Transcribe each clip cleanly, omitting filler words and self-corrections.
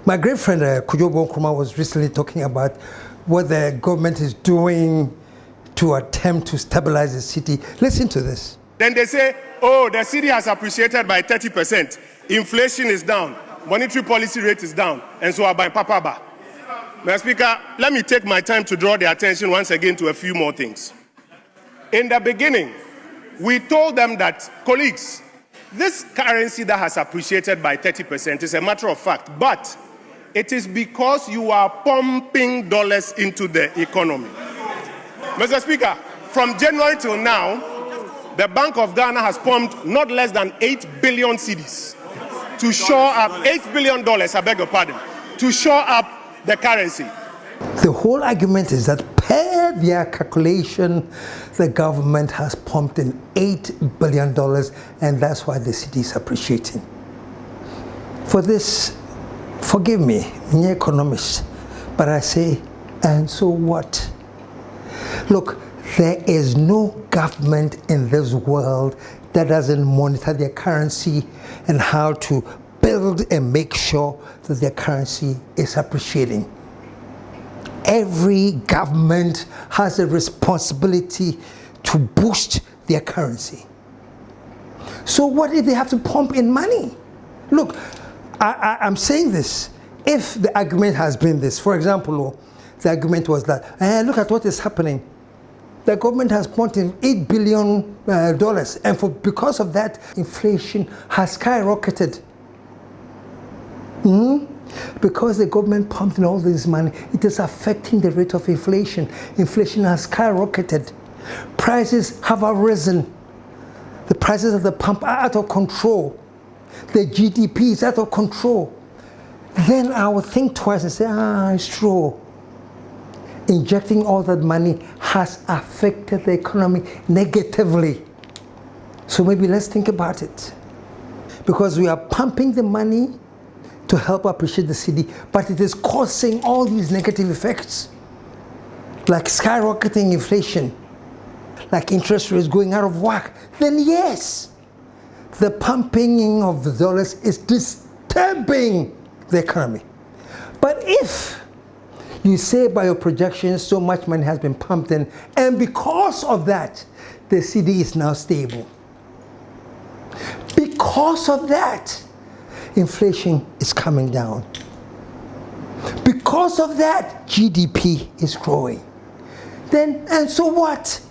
My great friend Kojo was recently talking about what the government is doing to attempt to stabilize the city. Listen to this. Then they say, oh, the city has appreciated by 30%. Inflation is down. Monetary policy rate is down. And so by Papa. Mr. Speaker, let me take my time to draw the attention once again to a few more things. In the beginning, we told them that, colleagues, this currency that has appreciated by 30% is a matter of fact, but it is because you are pumping dollars into the economy. Mr. Speaker, from January till now, the Bank of Ghana has pumped not less than 8 billion cedis to shore up $8 billion, I beg your pardon, to shore up the currency. The whole argument is that per their calculation, the government has pumped in $8 billion, and that's why the city is appreciating. For this, forgive me, I'm an economist, but I say, and so what? Look, there is no government in this world that doesn't monitor their currency and how to build and make sure that their currency is appreciating. Every government has a responsibility to boost their currency. So what if they have to pump in money? Look, I'm saying this. If the argument has been this, for example, the argument was that, look at what is happening. The government has pumped in $8 billion, and because of that, inflation has skyrocketed. Because the government pumped in all this money, it is affecting the rate of inflation. Inflation has skyrocketed. Prices have arisen. The prices of the pump are out of control. The GDP is out of control. Then I will think twice and say, it's true. Injecting all that money has affected the economy negatively. So maybe let's think about it. Because we are pumping the money to help appreciate the city, but it is causing all these negative effects, like skyrocketing inflation, like interest rates going out of whack. Then yes, the pumping of the dollars is disturbing the economy. But if you say by your projections so much money has been pumped in, and because of that, the city is now stable. Because of that, inflation is coming down. Because of that, GDP is growing. Then, and so what?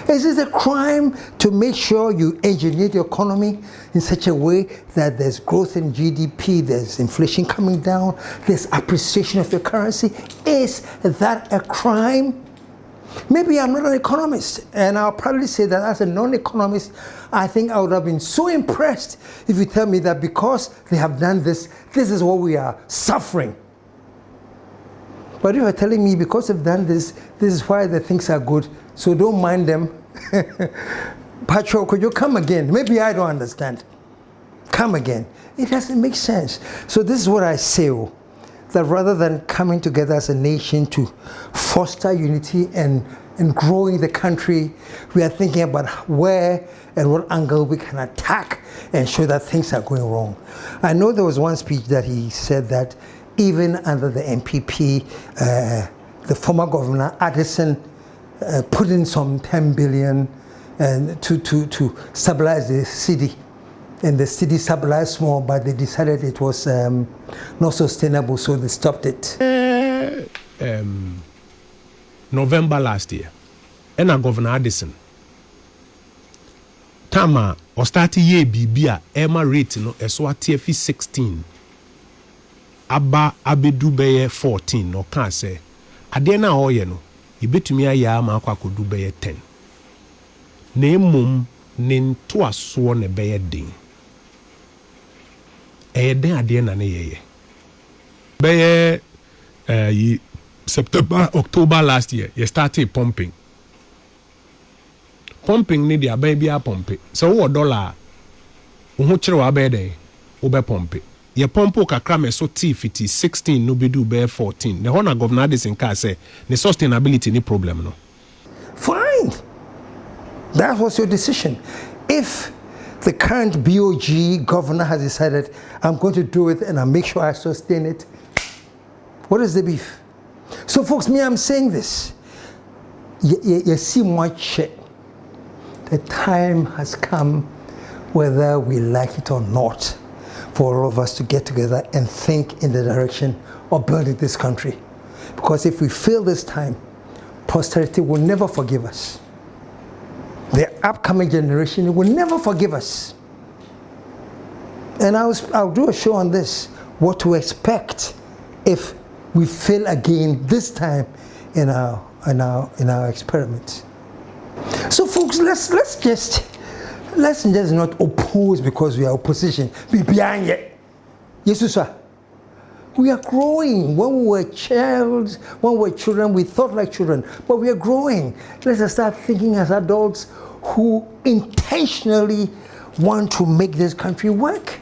Is it a crime to make sure you engineer the economy in such a way that there's growth in GDP, there's inflation coming down, there's appreciation of your currency? Is that a crime? Maybe I'm not an economist, and I'll probably say that as a non-economist, I think I would have been so impressed if you tell me that because they have done this, this is what we are suffering. But if you're telling me because they've done this, this is why the things are good, so don't mind them. Patrick, could you come again? Maybe I don't understand. Come again. It doesn't make sense. So this is what I say, that rather than coming together as a nation to foster unity and growing the country, we are thinking about where and what angle we can attack and show that things are going wrong. I know there was one speech that he said that even under the MPP, the former governor, Addison, put in some 10 billion to stabilize the city. And the city stabilized more, but they decided it was not sustainable, so they stopped it. November last year, and Governor Addison, Tama, or started year BBA, Emma rate, no, so at TFE 16, Abba Abedu Beye 14, or can't say, Adena Oyeno, you bet me a yama could do Beye 10. Name mum, nin to a sworn a Beye ding. Den adena na ye be September October last year you started pumping need their baby a pump it so what dollar wo kire wa be den wo be pump it ye pump kakra me so T50 16 no be do be 14 the honor governor this in car say the sustainability ni problem no fine, that was your decision. If the current BOG governor has decided, I'm going to do it and I'll make sure I sustain it. What is the beef? So folks, I'm saying this. You see much. The time has come, whether we like it or not, for all of us to get together and think in the direction of building this country. Because if we fail this time, posterity will never forgive us. The upcoming generation will never forgive us. And I'll do a show on this, what to expect if we fail again this time in our experiment. So folks, let's just not oppose because we are opposition. Be behind it. Yes, sir. We are growing. When we were children, we thought like children, but we are growing. Let's start thinking as adults who intentionally want to make this country work.